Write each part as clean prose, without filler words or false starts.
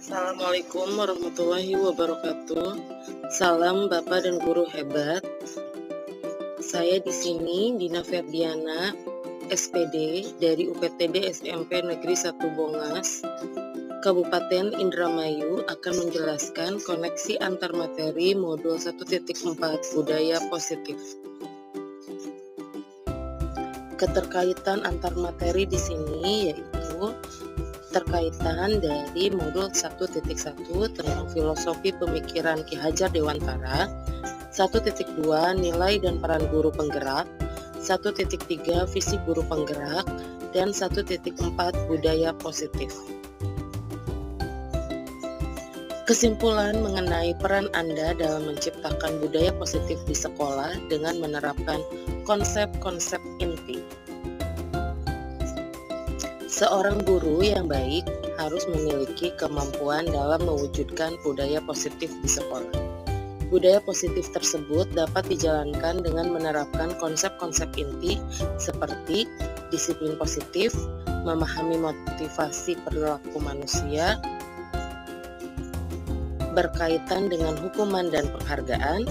Assalamualaikum warahmatullahi wabarakatuh. Salam Bapak dan Guru hebat. Saya di sini Dina Ferdiana, SPD dari UPTD SMP Negeri 1 Bongas, Kabupaten Indramayu akan menjelaskan koneksi antar materi modul 1.4 Budaya Positif. Keterkaitan antar materi di sini yaitu terkaitan dari modul 1.1 tentang filosofi pemikiran Ki Hajar Dewantara, 1.2 nilai dan peran guru penggerak, 1.3 visi guru penggerak, dan 1.4 budaya positif. Kesimpulan mengenai peran Anda dalam menciptakan budaya positif di sekolah dengan menerapkan konsep-konsep inti. Seorang guru yang baik harus memiliki kemampuan dalam mewujudkan budaya positif di sekolah. Budaya positif tersebut dapat dijalankan dengan menerapkan konsep-konsep inti seperti disiplin positif, memahami motivasi perilaku manusia, berkaitan dengan hukuman dan penghargaan,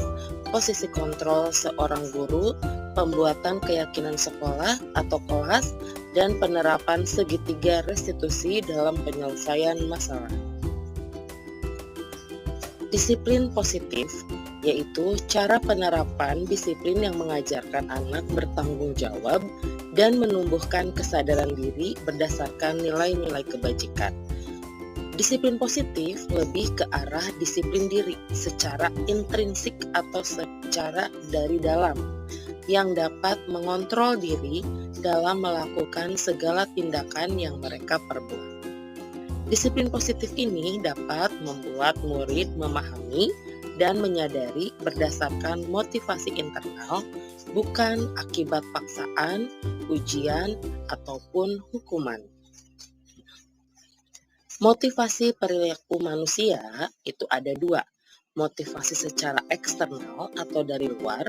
posisi kontrol seorang guru, pembuatan keyakinan sekolah atau kelas, dan penerapan segitiga restitusi dalam penyelesaian masalah. Disiplin positif yaitu cara penerapan disiplin yang mengajarkan anak bertanggung jawab dan menumbuhkan kesadaran diri berdasarkan nilai-nilai kebajikan. Disiplin positif lebih ke arah disiplin diri secara intrinsik atau secara dari dalam, yang dapat mengontrol diri dalam melakukan segala tindakan yang mereka perbuat. Disiplin positif ini dapat membuat murid memahami dan menyadari berdasarkan motivasi internal, bukan akibat paksaan, ujian, ataupun hukuman. Motivasi perilaku manusia itu ada dua, motivasi secara eksternal atau dari luar,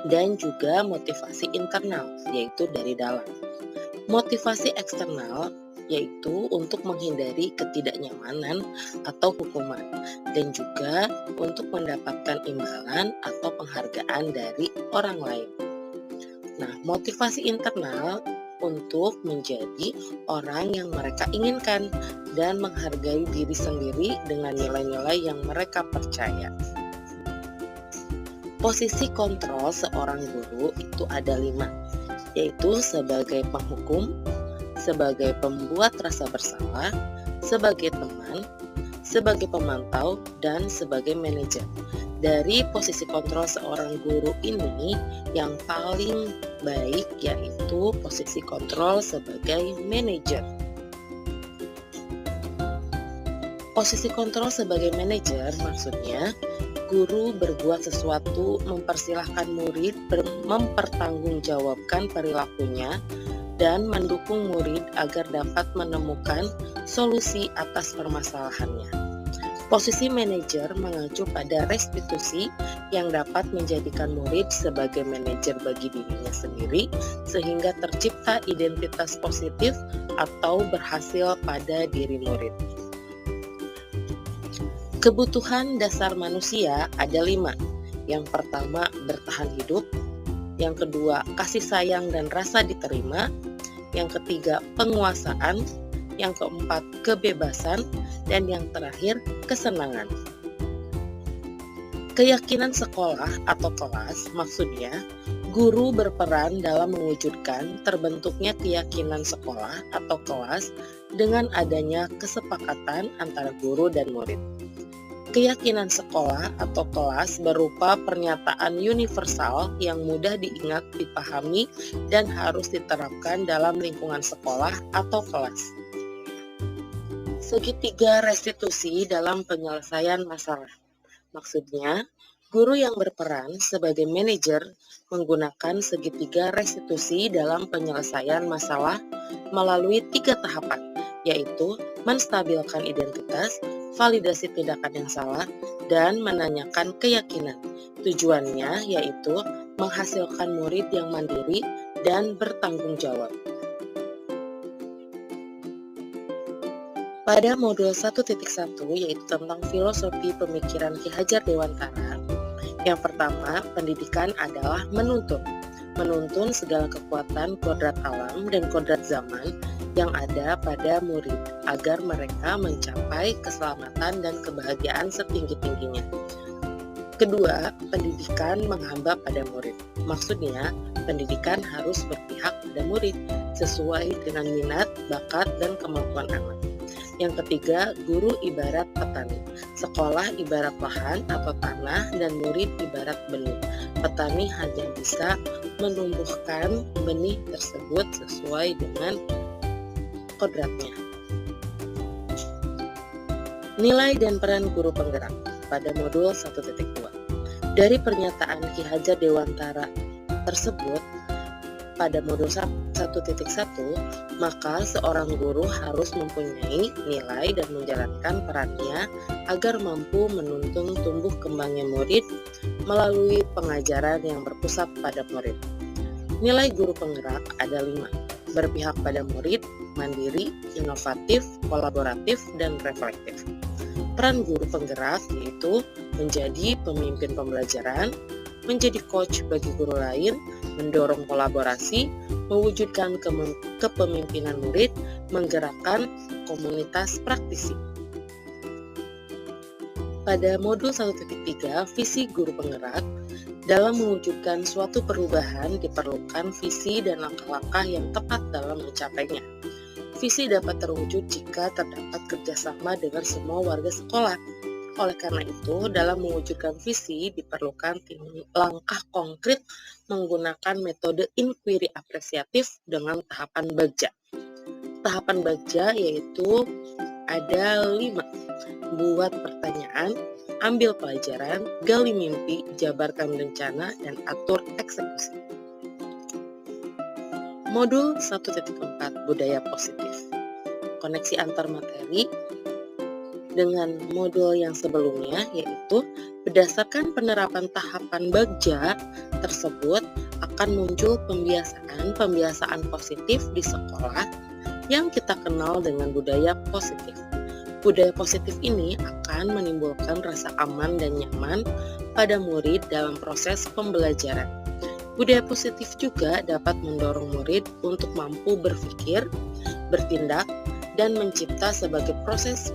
dan juga motivasi internal, yaitu dari dalam. Motivasi eksternal yaitu untuk menghindari ketidaknyamanan atau hukuman, dan juga untuk mendapatkan imbalan atau penghargaan dari orang lain. Nah, motivasi internal untuk menjadi orang yang mereka inginkan dan menghargai diri sendiri dengan nilai-nilai yang mereka percaya. Posisi kontrol seorang guru itu ada 5, yaitu sebagai penghukum, sebagai pembuat rasa bersalah, sebagai teman, sebagai pemantau, dan sebagai manajer. Dari posisi kontrol seorang guru ini, yang paling baik yaitu posisi kontrol sebagai manajer. Posisi kontrol sebagai manajer maksudnya guru berbuat sesuatu, mempersilahkan murid mempertanggungjawabkan perilakunya dan mendukung murid agar dapat menemukan solusi atas permasalahannya. Posisi manajer mengacu pada restitusi yang dapat menjadikan murid sebagai manajer bagi dirinya sendiri sehingga tercipta identitas positif atau berhasil pada diri murid. Kebutuhan dasar manusia ada 5. Yang pertama, bertahan hidup. Yang kedua, kasih sayang dan rasa diterima. Yang ketiga, penguasaan. Yang keempat, kebebasan. Dan yang terakhir, kesenangan. Keyakinan sekolah atau kelas maksudnya guru berperan dalam mewujudkan terbentuknya keyakinan sekolah atau kelas dengan adanya kesepakatan antara guru dan murid. Keyakinan sekolah atau kelas berupa pernyataan universal yang mudah diingat, dipahami, dan harus diterapkan dalam lingkungan sekolah atau kelas. Segitiga restitusi dalam penyelesaian masalah. Maksudnya, guru yang berperan sebagai manajer menggunakan segitiga restitusi dalam penyelesaian masalah melalui 3 tahapan, yaitu menstabilkan identitas, validasi tindakan yang salah, dan menanyakan keyakinan. Tujuannya yaitu menghasilkan murid yang mandiri dan bertanggung jawab. Pada modul 1.1 yaitu tentang filosofi pemikiran Ki Hajar Dewantara, yang pertama, pendidikan adalah menuntun. Menuntun segala kekuatan kodrat alam dan kodrat zaman yang ada pada murid agar mereka mencapai keselamatan dan kebahagiaan setinggi-tingginya. Kedua, pendidikan menghamba pada murid. Maksudnya, pendidikan harus berpihak pada murid sesuai dengan minat, bakat, dan kemampuan anak. Yang ketiga, guru ibarat petani. Sekolah ibarat lahan atau tanah dan murid ibarat benih. Petani hanya bisa menumbuhkan benih tersebut sesuai dengan kodratnya. Nilai dan peran guru penggerak pada modul 1.2. Dari pernyataan Ki Hajar Dewantara tersebut pada modul 1.1, maka seorang guru harus mempunyai nilai dan menjalankan perannya agar mampu menuntun tumbuh kembangnya murid melalui pengajaran yang berpusat pada murid. Nilai guru penggerak ada 5, berpihak pada murid, mandiri, inovatif, kolaboratif, dan reflektif. Peran guru penggerak yaitu menjadi pemimpin pembelajaran, menjadi coach bagi guru lain, mendorong kolaborasi, mewujudkan kepemimpinan murid, menggerakkan komunitas praktisi. Pada modul 1.3, visi guru penggerak, dalam mewujudkan suatu perubahan diperlukan visi dan langkah-langkah yang tepat dalam mencapainya. Visi dapat terwujud jika terdapat kerjasama dengan semua warga sekolah. Oleh karena itu, dalam mewujudkan visi diperlukan langkah konkret menggunakan metode inquiry apresiatif dengan tahapan bagja. Tahapan bagja yaitu ada 5. Buat pertanyaan, ambil pelajaran, gali mimpi, jabarkan rencana, dan atur eksekusi. Modul 1.4 Budaya Positif. Koneksi antar materi dengan modul yang sebelumnya, yaitu berdasarkan penerapan tahapan bagja tersebut akan muncul pembiasaan positif di sekolah yang kita kenal dengan budaya positif. Budaya positif ini akan menimbulkan rasa aman dan nyaman pada murid dalam proses pembelajaran. Budaya positif juga dapat mendorong murid untuk mampu berpikir, bertindak, dan mencipta sebagai proses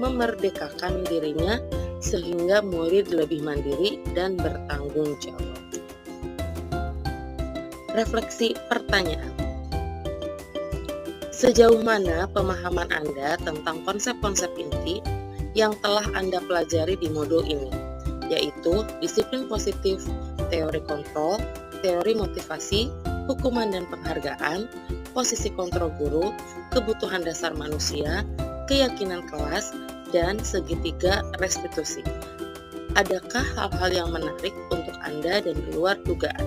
memerdekakan dirinya sehingga murid lebih mandiri dan bertanggung jawab. Refleksi pertanyaan. Sejauh mana pemahaman Anda tentang konsep-konsep inti yang telah Anda pelajari di modul ini, yaitu disiplin positif, teori kontrol, teori motivasi, hukuman dan penghargaan, posisi kontrol guru, kebutuhan dasar manusia, keyakinan kelas, dan segitiga restitusi. Adakah hal-hal yang menarik untuk Anda dan di luar dugaan?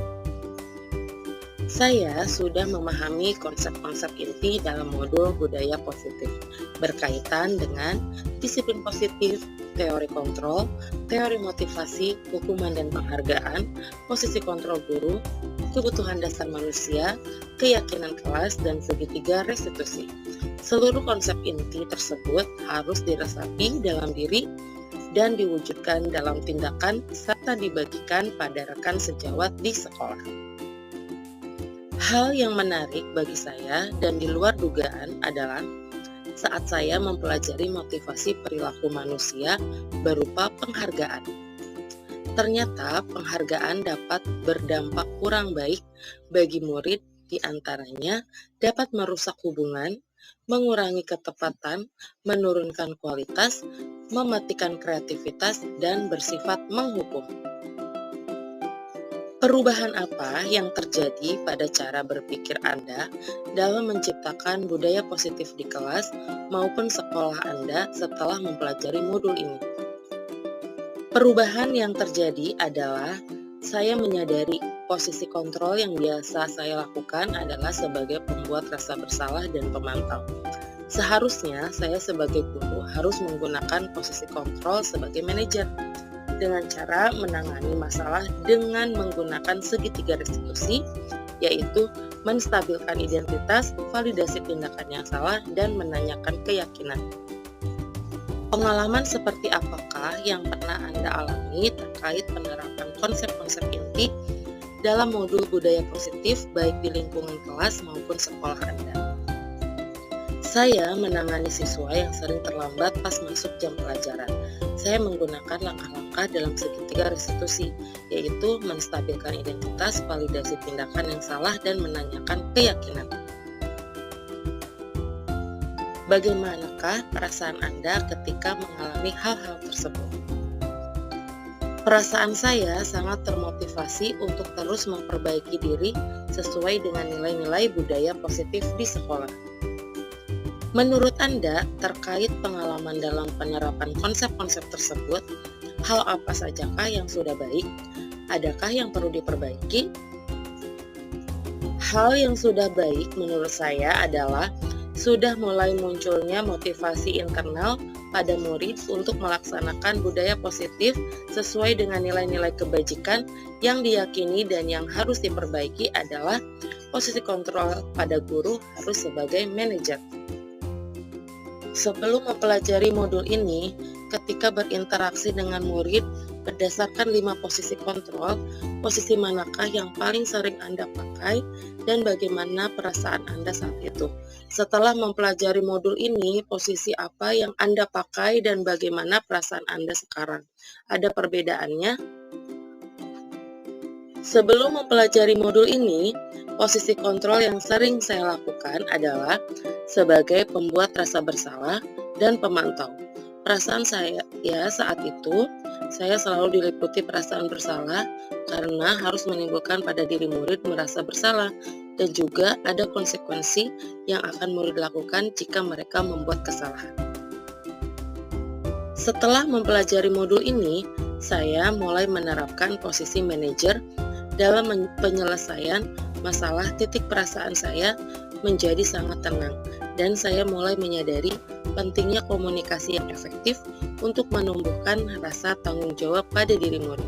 Saya sudah memahami konsep-konsep inti dalam modul budaya positif berkaitan dengan disiplin positif, teori kontrol, teori motivasi, hukuman dan penghargaan, posisi kontrol guru, kebutuhan dasar manusia, keyakinan kelas, dan segitiga restitusi. Seluruh konsep inti tersebut harus diresapi dalam diri dan diwujudkan dalam tindakan serta dibagikan pada rekan sejawat di sekolah. Hal yang menarik bagi saya dan di luar dugaan adalah saat saya mempelajari motivasi perilaku manusia berupa penghargaan. Ternyata penghargaan dapat berdampak kurang baik bagi murid, di antaranya dapat merusak hubungan, mengurangi ketepatan, menurunkan kualitas, mematikan kreativitas, dan bersifat menghukum. Perubahan apa yang terjadi pada cara berpikir Anda dalam menciptakan budaya positif di kelas maupun sekolah Anda setelah mempelajari modul ini? Perubahan yang terjadi adalah saya menyadari posisi kontrol yang biasa saya lakukan adalah sebagai pembuat rasa bersalah dan pemantau. Seharusnya saya sebagai guru harus menggunakan posisi kontrol sebagai manajer dengan cara menangani masalah dengan menggunakan segitiga restitusi, yaitu menstabilkan identitas, validasi tindakan yang salah, dan menanyakan keyakinan. Pengalaman seperti apakah yang pernah Anda alami terkait penerapan konsep-konsep inti dalam modul budaya positif baik di lingkungan kelas maupun sekolah Anda? Saya menangani siswa yang sering terlambat pas masuk jam pelajaran. Saya menggunakan langkah-langkah dalam segitiga restitusi, yaitu menstabilkan identitas, validasi tindakan yang salah, dan menanyakan keyakinan. Bagaimanakah perasaan Anda ketika mengalami hal-hal tersebut? Perasaan saya sangat termotivasi untuk terus memperbaiki diri sesuai dengan nilai-nilai budaya positif di sekolah. Menurut Anda, terkait pengalaman dalam penerapan konsep-konsep tersebut, hal apa sajakah yang sudah baik? Adakah yang perlu diperbaiki? Hal yang sudah baik menurut saya adalah sudah mulai munculnya motivasi internal pada murid untuk melaksanakan budaya positif sesuai dengan nilai-nilai kebajikan yang diyakini, dan yang harus diperbaiki adalah posisi kontrol pada guru harus sebagai manajer. Sebelum mempelajari modul ini, ketika berinteraksi dengan murid berdasarkan 5 posisi kontrol, posisi manakah yang paling sering Anda pakai dan bagaimana perasaan Anda saat itu? Setelah mempelajari modul ini, posisi apa yang Anda pakai dan bagaimana perasaan Anda sekarang? Ada perbedaannya? Sebelum mempelajari modul ini, posisi kontrol yang sering saya lakukan adalah sebagai pembuat rasa bersalah dan pemantau. Perasaan saya saat itu, saya selalu diliputi perasaan bersalah karena harus menimbulkan pada diri murid merasa bersalah, dan juga ada konsekuensi yang akan murid lakukan jika mereka membuat kesalahan. Setelah mempelajari modul ini, saya mulai menerapkan posisi manajer dalam penyelesaian masalah. Titik perasaan saya menjadi sangat tenang, dan saya mulai menyadari pentingnya komunikasi yang efektif untuk menumbuhkan rasa tanggung jawab pada diri murid.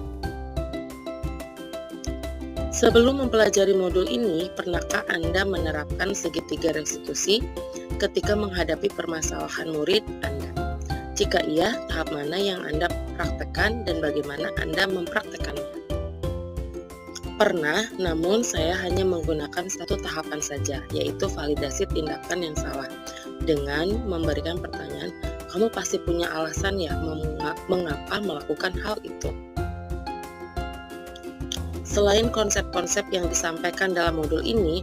Sebelum mempelajari modul ini, pernahkah Anda menerapkan segitiga restitusi ketika menghadapi permasalahan murid Anda? Jika iya, tahap mana yang Anda praktekkan dan bagaimana Anda mempraktekannya? Pernah, namun saya hanya menggunakan satu tahapan saja, yaitu validasi tindakan yang salah, dengan memberikan pertanyaan, kamu pasti punya alasan ya mengapa melakukan hal itu. Selain konsep-konsep yang disampaikan dalam modul ini,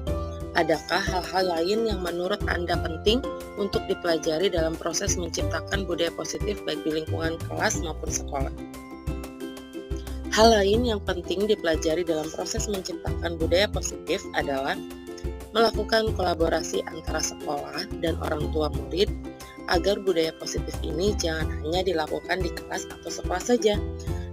adakah hal-hal lain yang menurut Anda penting untuk dipelajari dalam proses menciptakan budaya positif baik di lingkungan kelas maupun sekolah? Hal lain yang penting dipelajari dalam proses menciptakan budaya positif adalah melakukan kolaborasi antara sekolah dan orang tua murid agar budaya positif ini jangan hanya dilakukan di kelas atau sekolah saja,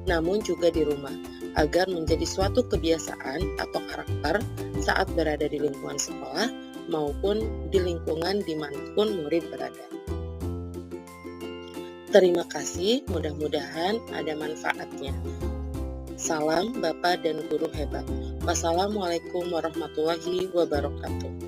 namun juga di rumah, agar menjadi suatu kebiasaan atau karakter saat berada di lingkungan sekolah maupun di lingkungan dimanapun murid berada. Terima kasih, mudah-mudahan ada manfaatnya. Salam Bapak dan Guru hebat. Wassalamualaikum warahmatullahi wabarakatuh.